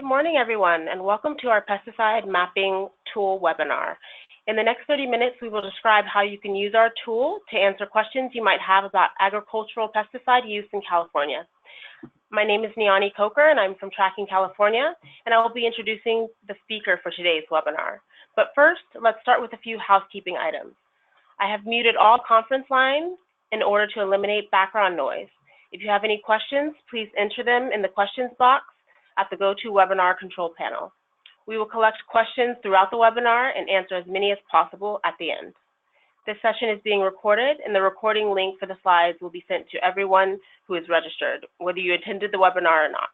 Good morning, everyone, and welcome to our Pesticide Mapping Tool webinar. In the next 30 minutes, we will describe how you can use our tool to answer questions you might have about agricultural pesticide use in California. My name is Niani Coker, and I'm from Tracking California, and I will be introducing the speaker for today's webinar. But first, let's start with a few housekeeping items. I have muted all conference lines in order to eliminate background noise. If you have any questions, please enter them in the questions box at the GoToWebinar control panel. We will collect questions throughout the webinar and answer as many as possible at the end. This session is being recorded, and the recording link for the slides will be sent to everyone who is registered, whether you attended the webinar or not.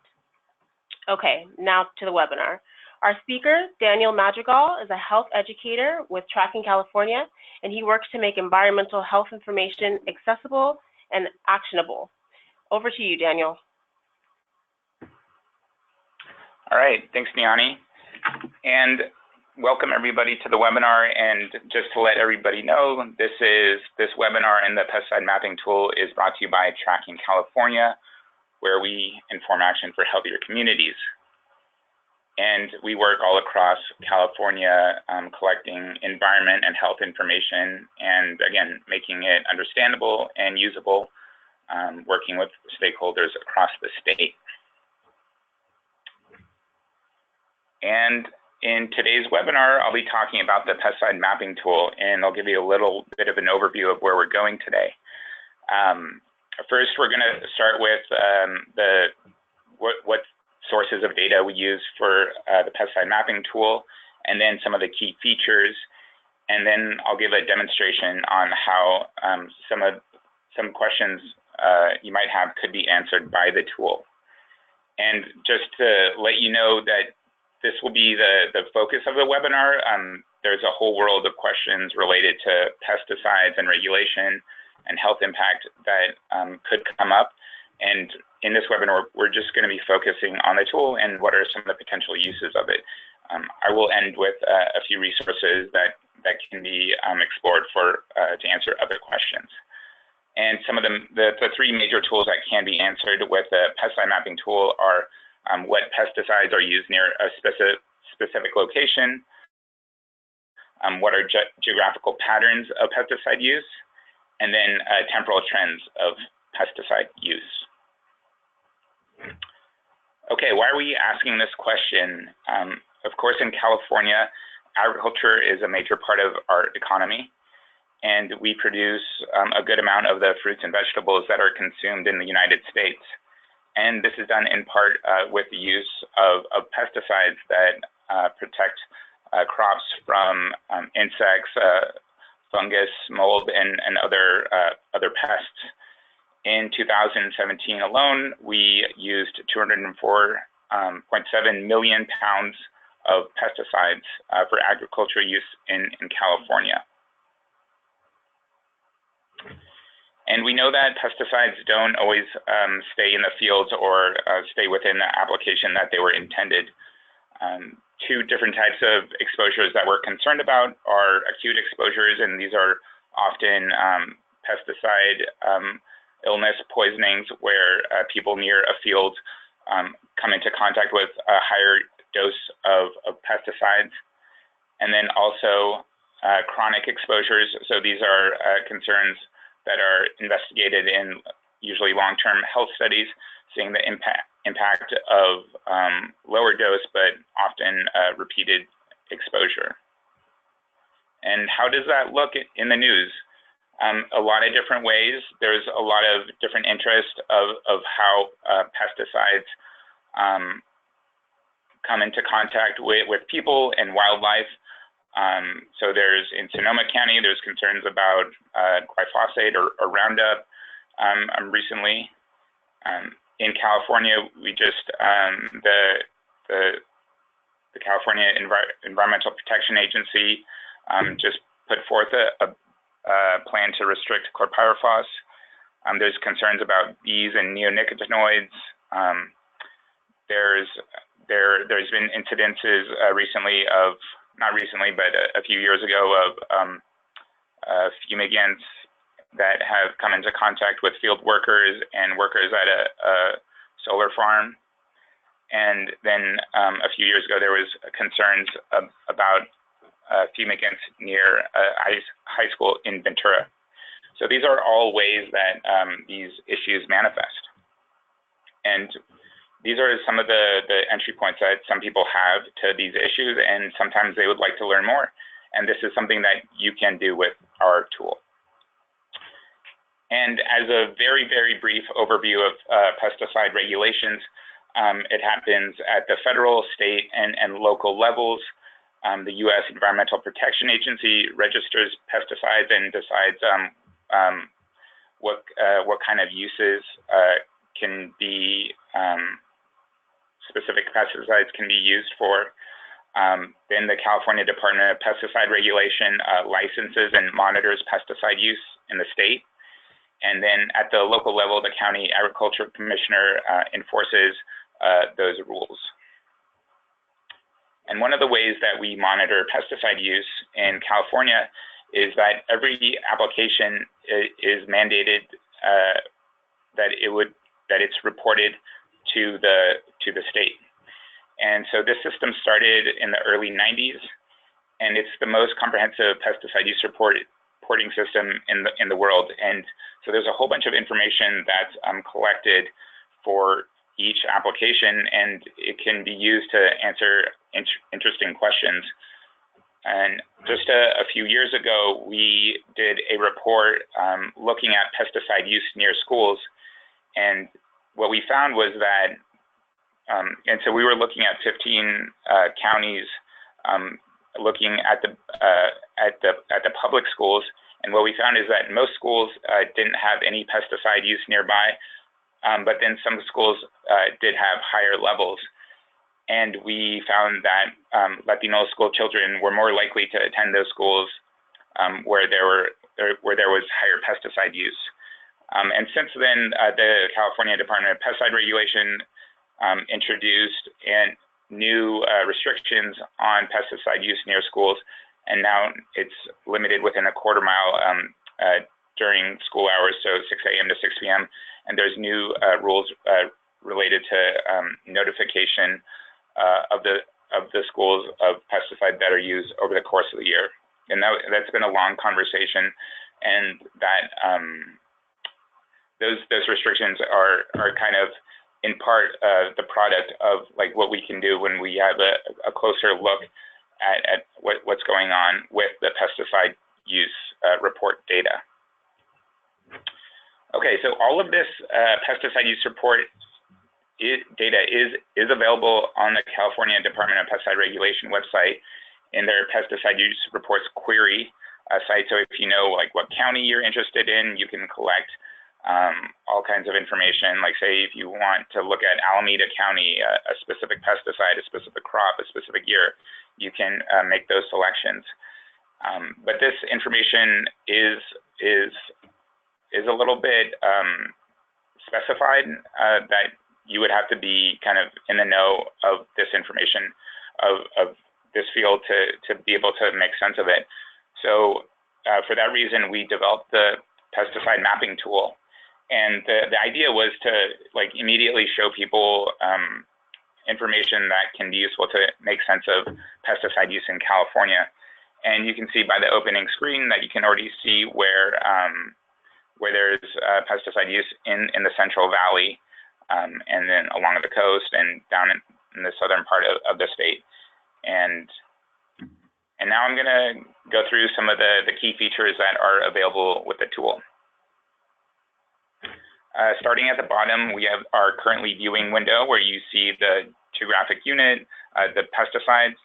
Okay, now to the webinar. Our speaker, Daniel Madrigal, is a health educator with Tracking California, and he works to make environmental health information accessible and actionable. Over to you, Daniel. All right, thanks, Niani. And welcome everybody to the webinar. And just to let everybody know, this webinar and the Pesticide Mapping Tool is brought to you by Tracking California, where we inform action for healthier communities. And we work all across California collecting environment and health information and, again, making it understandable and usable, working with stakeholders across the state. And in today's webinar, I'll be talking about the Pesticide Mapping Tool, and I'll give you a little bit of an overview of where we're going today. First, we're going to start with what sources of data we use for the Pesticide Mapping Tool, and then some of the key features. And then I'll give a demonstration on how some questions you might have could be answered by the tool. And just to let you know that this will be the focus of the webinar. There's a whole world of questions related to pesticides and regulation and health impact that could come up. And in this webinar, we're just going to be focusing on the tool and what are some of the potential uses of it. I will end with a few resources that can be explored to answer other questions. And some of the three major tools that can be answered with the Pesticide Mapping Tool are what pesticides are used near a specific location, what are geographical patterns of pesticide use, and then temporal trends of pesticide use. Okay, why are we asking this question? Of course, in California, agriculture is a major part of our economy, and we produce a good amount of the fruits and vegetables that are consumed in the United States. And this is done in part with the use of pesticides that protect crops from insects, fungus, mold, and other pests. In 2017 alone, we used 204.7 million pounds of pesticides for agricultural use in California. And we know that pesticides don't always stay in the fields or stay within the application that they were intended. Two different types of exposures that we're concerned about are acute exposures, and these are often pesticide illness poisonings where people near a field come into contact with a higher dose of pesticides. And then also chronic exposures. So these are concerns that are investigated in usually long-term health studies, seeing the impact of lower dose but often repeated exposure. And how does that look in the news? A lot of different ways. There's a lot of different interest of how pesticides come into contact with people and wildlife. So in Sonoma County, there's concerns about glyphosate or Roundup recently. In California, we just, the California Environmental Protection Agency just put forth a plan to restrict chlorpyrifos. There's concerns about bees and neonicotinoids. There's been incidences recently of, not recently, but a few years ago of fumigants that have come into contact with field workers and workers at a solar farm. And then a few years ago, there was concerns about fumigants near a high school in Ventura. So these are all ways that these issues manifest. And these are some of the entry points that some people have to these issues, and sometimes they would like to learn more. And this is something that you can do with our tool. And as a very, very brief overview of pesticide regulations, it happens at the federal, state, and local levels. The U.S. Environmental Protection Agency registers pesticides and decides what kind of uses can be, specific pesticides can be used for. Then the California Department of Pesticide Regulation licenses and monitors pesticide use in the state. And then at the local level, the County Agriculture Commissioner enforces those rules. And one of the ways that we monitor pesticide use in California is that every application is mandated that it's reported to the state. And so this system started in the early 90s, and it's the most comprehensive pesticide use reporting system in the world. And so there's a whole bunch of information that's collected for each application, and it can be used to answer interesting questions. And just a few years ago, we did a report looking at pesticide use near schools. And what we found was that, and so we were looking at 15 counties, looking at the public schools. And what we found is that most schools didn't have any pesticide use nearby, but then some schools did have higher levels. And we found that Latino school children were more likely to attend those schools where there was higher pesticide use. And since then, the California Department of Pesticide Regulation introduced new restrictions on pesticide use near schools, and now it's limited within a quarter mile during school hours, so 6 a.m. to 6 p.m. And there's new rules related to notification of the schools of pesticides that are used over the course of the year. And that's been a long conversation, and that those restrictions are kind of in part the product of like what we can do when we have a closer look at what's going on with the pesticide use report data. Okay, so all of this pesticide use report data is available on the California Department of Pesticide Regulation website in their pesticide use reports query site. So if you know like what county you're interested in, you can collect all kinds of information. Like say if you want to look at Alameda County, a specific pesticide, a specific crop, a specific year, you can make those selections. But this information is a little bit specified that you would have to be kind of in the know of this information of this field to be able to make sense of it. So for that reason, we developed the Pesticide Mapping Tool. And the idea was to like immediately show people information that can be useful to make sense of pesticide use in California. And you can see by the opening screen that you can already see where there's pesticide use in the Central Valley, and then along the coast and down in the southern part of the state. And now I'm going to go through some of the key features that are available with the tool. Starting at the bottom, we have our currently viewing window where you see the geographic unit, the pesticides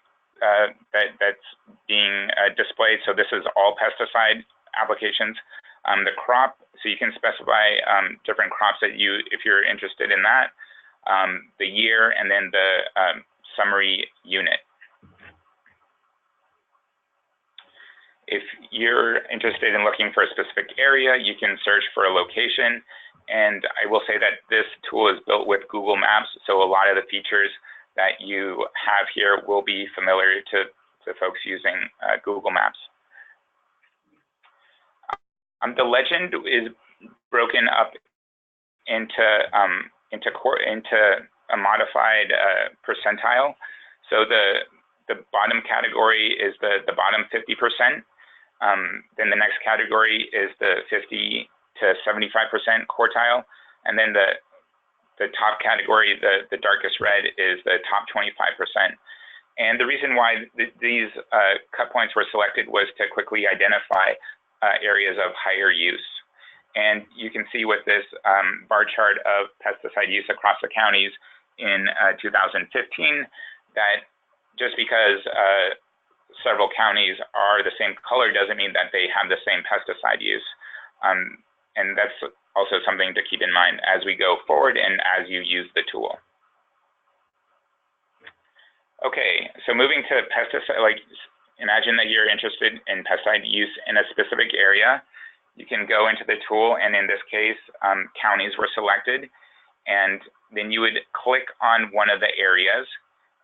that's being displayed. So this is all pesticide applications. The crop, so you can specify different crops that if you're interested in that, the year, and then the summary unit. If you're interested in looking for a specific area, you can search for a location. And I will say that this tool is built with Google Maps, so a lot of the features that you have here will be familiar to folks using Google Maps. The legend is broken up into a modified percentile. So the bottom category is the bottom 50%. Then the next category is the 50 to 75% quartile. And then the top category, the darkest red, is the top 25%. And the reason why these cut points were selected was to quickly identify areas of higher use. And you can see with this bar chart of pesticide use across the counties in 2015 that just because several counties are the same color doesn't mean that they have the same pesticide use. And that's also something to keep in mind as we go forward and as you use the tool. Okay, so moving to pesticide, like imagine that you're interested in pesticide use in a specific area. You can go into the tool, and in this case, counties were selected, and then you would click on one of the areas,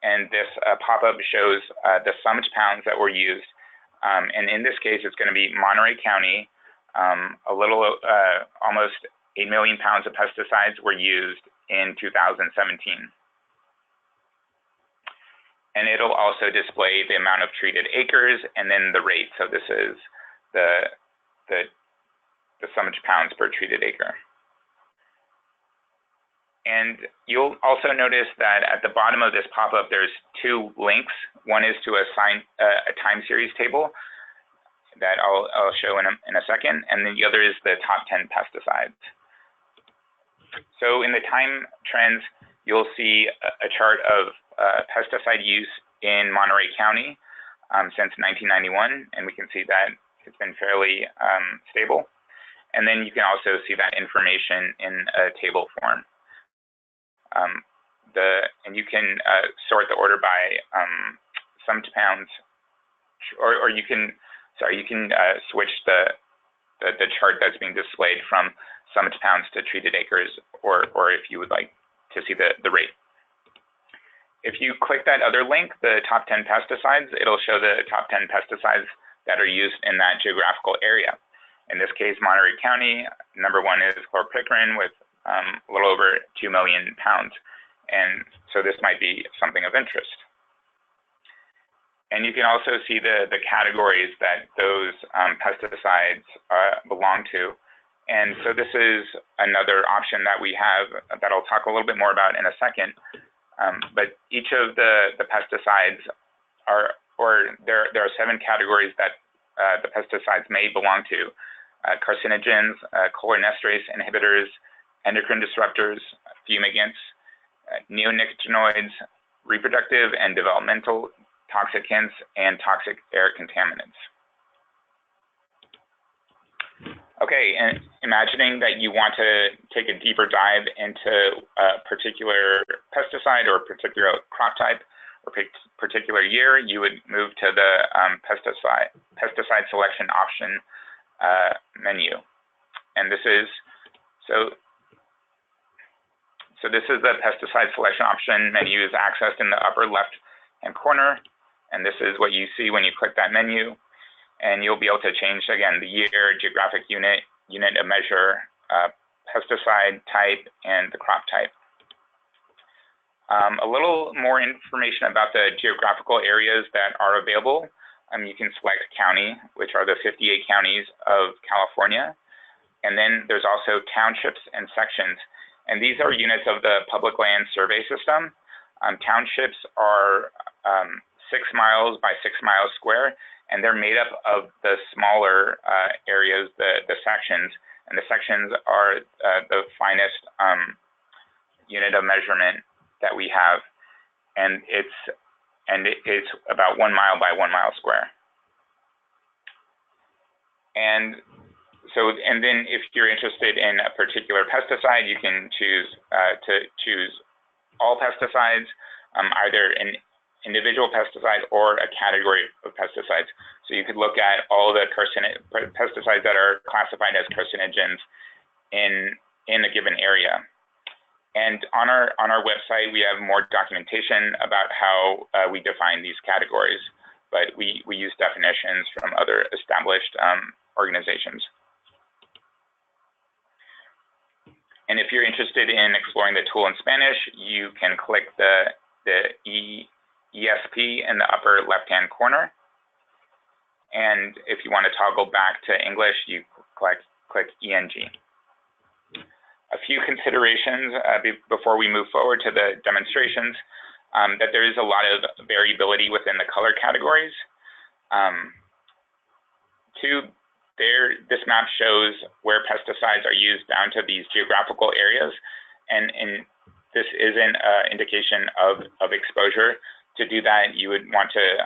and this pop-up shows the summed pounds that were used. And in this case, it's going to be Monterey County. Almost 8 million pounds of pesticides were used in 2017. And it'll also display the amount of treated acres and then the rate. So this is the summed pounds per treated acre. And you'll also notice that at the bottom of this pop-up, there's two links. One is to a time series table that I'll show in a second, and then the other is the top 10 pesticides. So in the time trends, you'll see a chart of pesticide use in Monterey County since 1991, and we can see that it's been fairly stable. And then you can also see that information in a table form. And you can sort the order by summed pounds, or you can switch the chart that's being displayed from summed pounds to treated acres, or if you would like to see the rate. If you click that other link, the top 10 pesticides, it'll show the top 10 pesticides that are used in that geographical area. In this case, Monterey County, number one is chlorpicrin with a little over 2 million pounds. And so this might be something of interest. And you can also see the categories that those pesticides belong to. And so this is another option that we have that I'll talk a little bit more about in a second. But each of the pesticides there are 7 categories that the pesticides may belong to. Carcinogens, cholinesterase inhibitors, endocrine disruptors, fumigants, neonicotinoids, reproductive and developmental toxicants, and toxic air contaminants. Okay, and imagining that you want to take a deeper dive into a particular pesticide or a particular crop type or particular year, you would move to the pesticide selection option menu. And this is, so this is the pesticide selection option menu is accessed in the upper left-hand corner. And this is what you see when you click that menu. And you'll be able to change, again, the year, geographic unit of measure, pesticide type, and the crop type. A little more information about the geographical areas that are available. You can select county, which are the 58 counties of California. And then there's also townships and sections. And these are units of the public land survey system. Townships are 6 miles by 6 miles square, and they're made up of the smaller areas, the sections. And the sections are the finest unit of measurement that we have. And it's about 1 mile by 1 mile square. And then if you're interested in a particular pesticide, you can choose to choose all pesticides, either an individual pesticide or a category of pesticides. So you could look at all the pesticides that are classified as carcinogens in a given area. And on our website, we have more documentation about how we define these categories, but we use definitions from other established organizations. And if you're interested in exploring the tool in Spanish, you can click the ESP in the upper left-hand corner. And if you want to toggle back to English, you click ENG. A few considerations before we move forward to the demonstrations, that there is a lot of variability within the color categories. This map shows where pesticides are used down to these geographical areas, and this isn't an indication of exposure. To do that, you would want to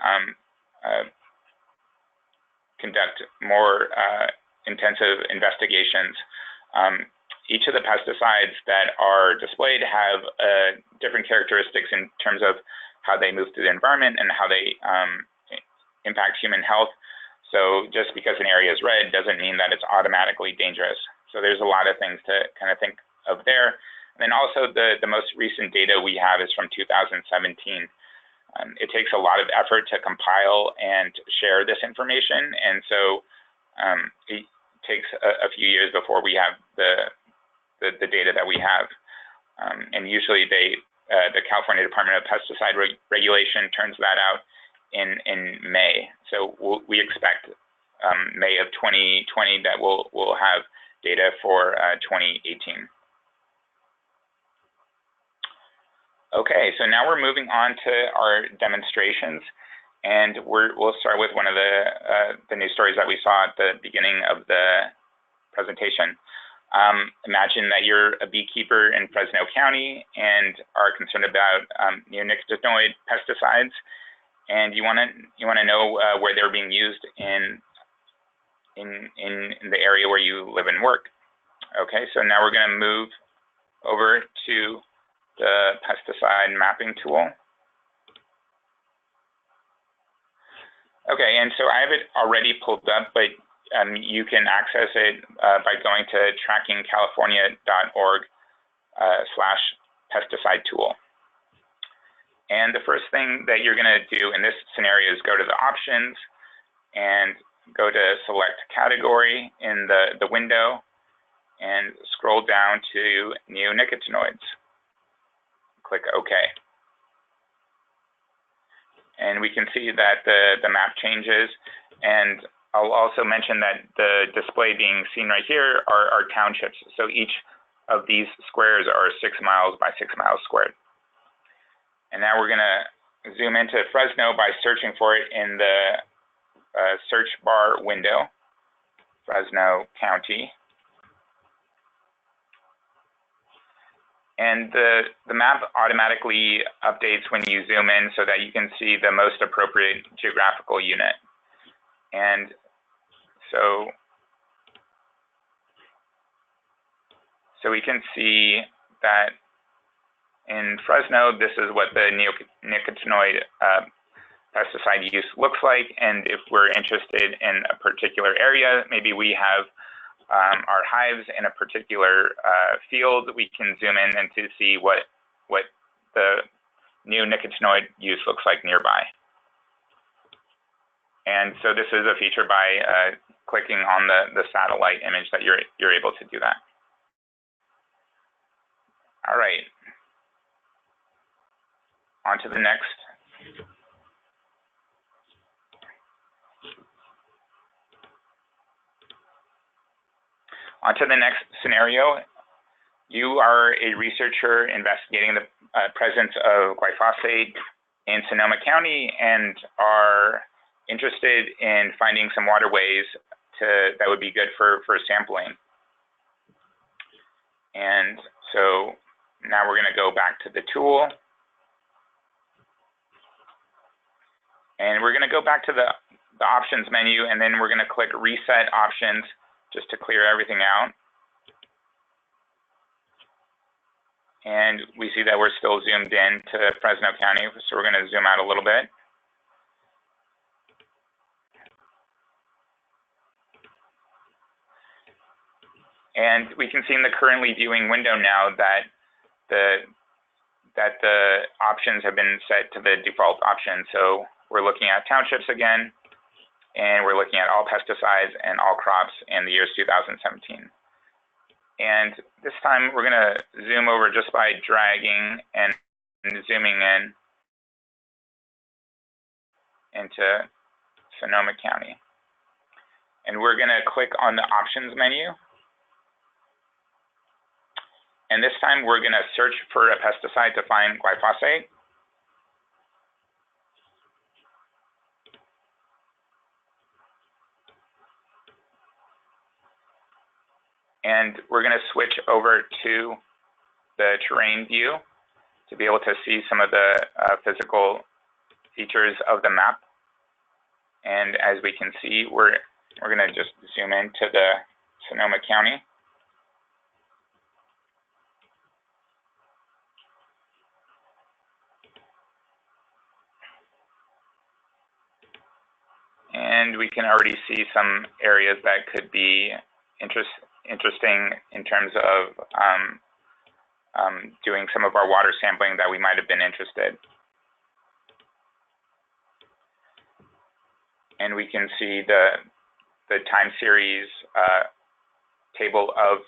conduct more intensive investigations. Each of the pesticides that are displayed have different characteristics in terms of how they move through the environment and how they impact human health. So just because an area is red doesn't mean that it's automatically dangerous. So there's a lot of things to kind of think of there. And then also the most recent data we have is from 2017. It takes a lot of effort to compile and share this information. And so it takes a few years before we have the data that we have. And usually the California Department of Pesticide Regulation turns that out in May. So we expect May of 2020 that we'll have data for 2018. Okay, so now we're moving on to our demonstrations, and we'll start with one of the news stories that we saw at the beginning of the presentation. Imagine that you're a beekeeper in Fresno County and are concerned about neonicotinoid pesticides, and you want to know where they're being used in the area where you live and work. Okay, so now we're going to move over to the Pesticide Mapping Tool. Okay, and so I have it already pulled up, but you can access it by going to trackingcalifornia.org/pesticide tool. And the first thing that you're going to do in this scenario is go to the options and go to select category in the window and scroll down to neonicotinoids. Click OK. And we can see that the map changes. And I'll also mention that the display being seen right here are townships. So each of these squares are 6 miles by 6 miles squared. And now we're going to zoom into Fresno by searching for it in the search bar window, Fresno County. And the map automatically updates when you zoom in so that you can see the most appropriate geographical unit. And so we can see that in Fresno, this is what the neonicotinoid pesticide use looks like. And if we're interested in a particular area, maybe we have our hives in a particular field, we can zoom in and to see what the neonicotinoid use looks like nearby. And so this is a feature by clicking on the satellite image that you're able to do that. All right. On to the next. On to the next scenario. You are a researcher investigating the presence of glyphosate in Sonoma County and are interested in finding some waterways that would be good for sampling. And so now we're going to go back to the tool. And we're going to go back to the options menu, and then we're going to click reset options just to clear everything out. And we see that we're still zoomed in to Fresno County, so we're going to zoom out a little bit. And we can see in the currently viewing window now that the options have been set to the default option. So we're looking at townships again, and we're looking at all pesticides and all crops in the years 2017. And this time we're going to zoom over just by dragging and zooming in into Sonoma County. And we're going to click on the options menu. And this time we're going to search for a pesticide to find glyphosate. And we're going to switch over to the terrain view to be able to see some of the physical features of the map. And as we can see, we're going to just zoom into the Sonoma County. And we can already see some areas that could be interesting in terms of doing some of our water sampling that we might have been interested. And we can see the time series table of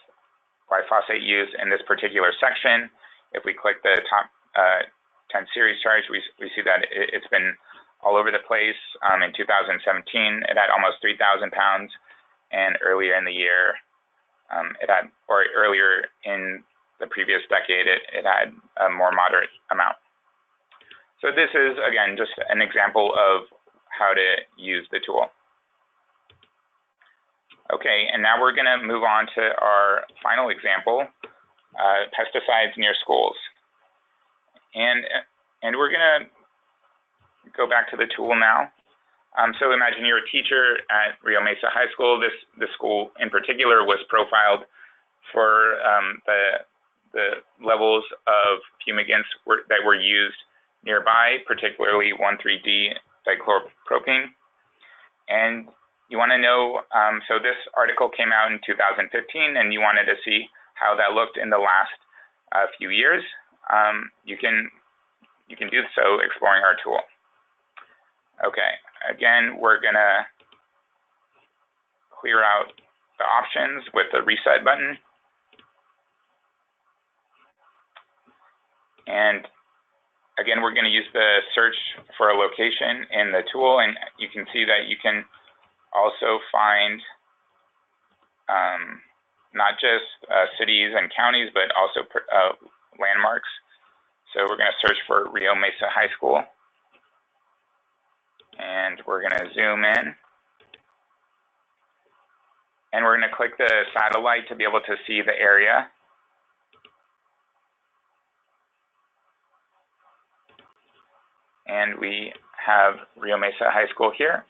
glyphosate use in this particular section. If we click the top 10 series charge, we see that it's been all over the place. In 2017, it had almost 3,000 pounds, and earlier in the year, earlier in the previous decade, it had a more moderate amount. So this is, again, just an example of how to use the tool. Okay, and now we're going to move on to our final example, pesticides near schools. And we're going to go back to the tool now. So imagine you're a teacher at Rio Mesa High School. This school in particular was profiled for the levels of fumigants that were used nearby, particularly 1,3-D dichloropropene. And you want to know, so this article came out in 2015, and you wanted to see how that looked in the last few years. You can do so exploring our tool. Okay, again, we're going to clear out the options with the reset button. And again, we're going to use the search for a location in the tool, and you can see that you can also find not just cities and counties, but also landmarks. So we're going to search for Rio Mesa High School. And we're going to zoom in. And we're going to click the satellite to be able to see the area. And we have Rio Mesa High School here.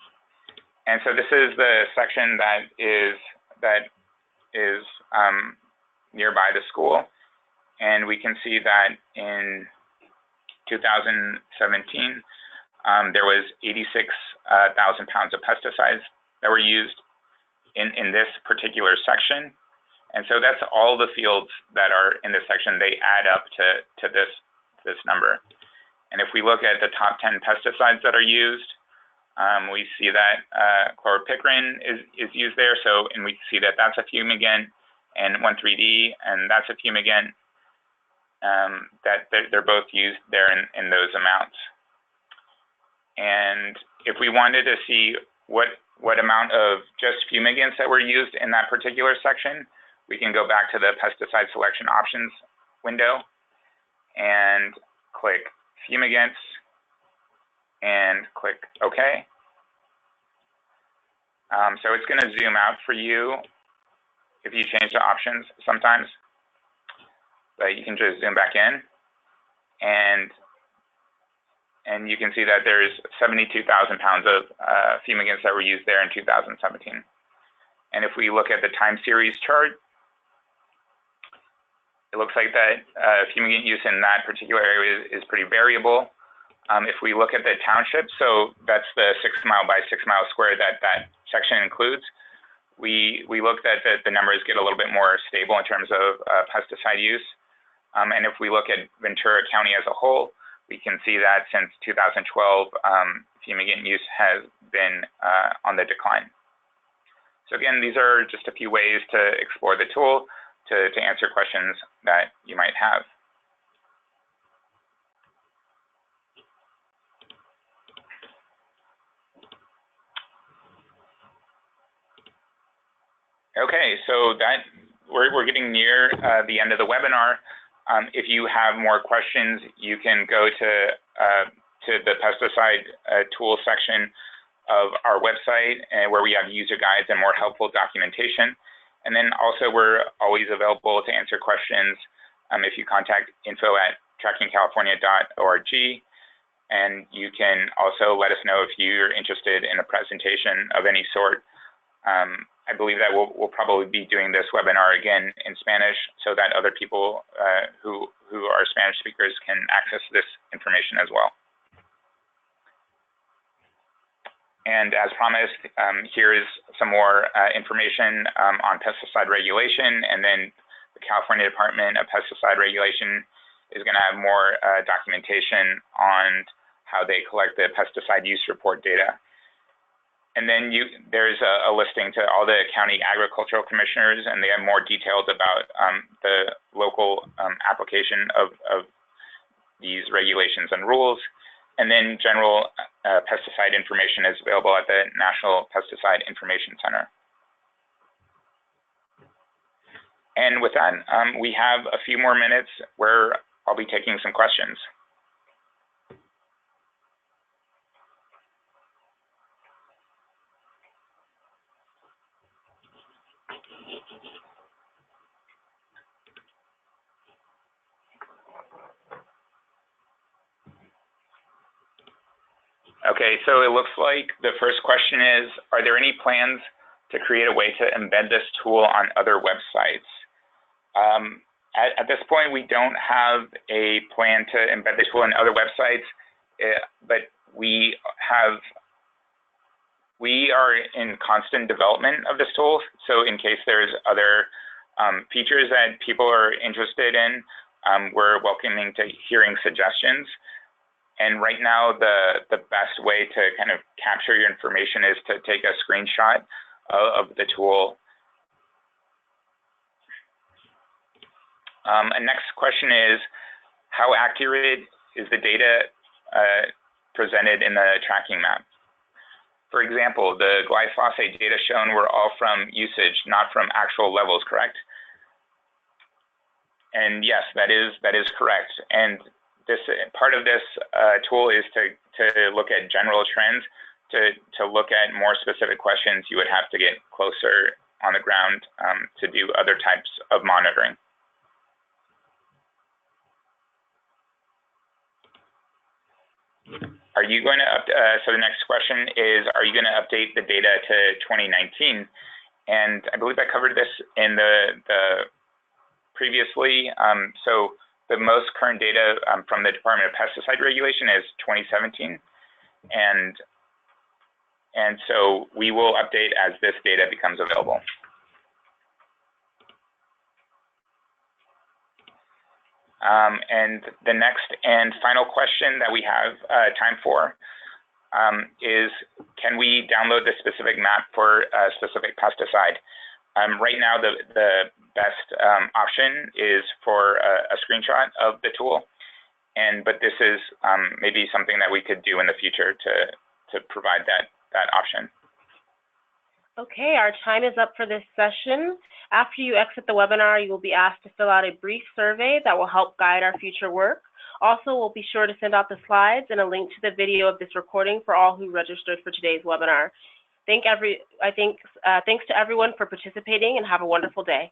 And so this is the section that is nearby the school. And we can see that in 2017, there was 86,000 pounds of pesticides that were used in this particular section. And so that's all the fields that are in this section. They add up to this number. And if we look at the top 10 pesticides that are used, we see that chloropicrin is used there. So, and we see that that's a fumigant, and 1,3-D, and that's a fumigant. That they're both used there in those amounts. And if we wanted to see what amount of just fumigants that were used in that particular section, we can go back to the pesticide selection options window and click fumigants and click OK. So it's going to zoom out for you if you change the options sometimes, but you can just zoom back in, and you can see that there's 72,000 pounds of fumigants that were used there in 2017. And if we look at the time series chart, it looks like that fumigant use in that particular area is pretty variable. If we look at the township, so that's the 6 mile by 6 mile square that section includes, we looked at the numbers get a little bit more stable in terms of pesticide use. And if we look at Ventura County as a whole, we can see that since 2012, fumigant use has been on the decline. So again, these are just a few ways to explore the tool. to answer questions that you might have. Okay, so we're getting near the end of the webinar. If you have more questions, you can go to the pesticide tool section of our website, where we have user guides and more helpful documentation. And then also we're always available to answer questions if you contact info@trackingcalifornia.org. And you can also let us know if you're interested in a presentation of any sort. I believe that we'll probably be doing this webinar again in Spanish so that other people who are Spanish speakers can access this information as well. And as promised, here is some more information on pesticide regulation, and then the California Department of Pesticide Regulation is going to have more documentation on how they collect the pesticide use report data. And then there's a listing to all the county agricultural commissioners, and they have more details about the local application of these regulations and rules. And then general pesticide information is available at the National Pesticide Information Center. And with that, we have a few more minutes where I'll be taking some questions. Okay, so it looks like the first question is, are there any plans to create a way to embed this tool on other websites? At this point, we don't have a plan to embed the tool on other websites, but we are in constant development of this tool. So in case there's other features that people are interested in, we're welcoming to hearing suggestions. And right now, the best way to kind of capture your information is to take a screenshot of the tool. A next question is, how accurate is the data presented in the tracking map? For example, the glyphosate data shown were all from usage, not from actual levels, correct? And yes, that is correct. And this part of this tool is to look at general trends. To look at more specific questions, you would have to get closer on the ground to do other types of monitoring. Are you going to so the next question is, are you going to update the data to 2019? And I believe I covered this in the previously. So the most current data from the Department of Pesticide Regulation is 2017. And so we will update as this data becomes available. And the next and final question that we have time for is, can we download the specific map for a specific pesticide? Right now, the best option is for a screenshot of the tool, but this is maybe something that we could do in the future to provide that option. Okay, our time is up for this session. After you exit the webinar, you will be asked to fill out a brief survey that will help guide our future work. Also, we'll be sure to send out the slides and a link to the video of this recording for all who registered for today's webinar. Thanks to everyone for participating, and have a wonderful day.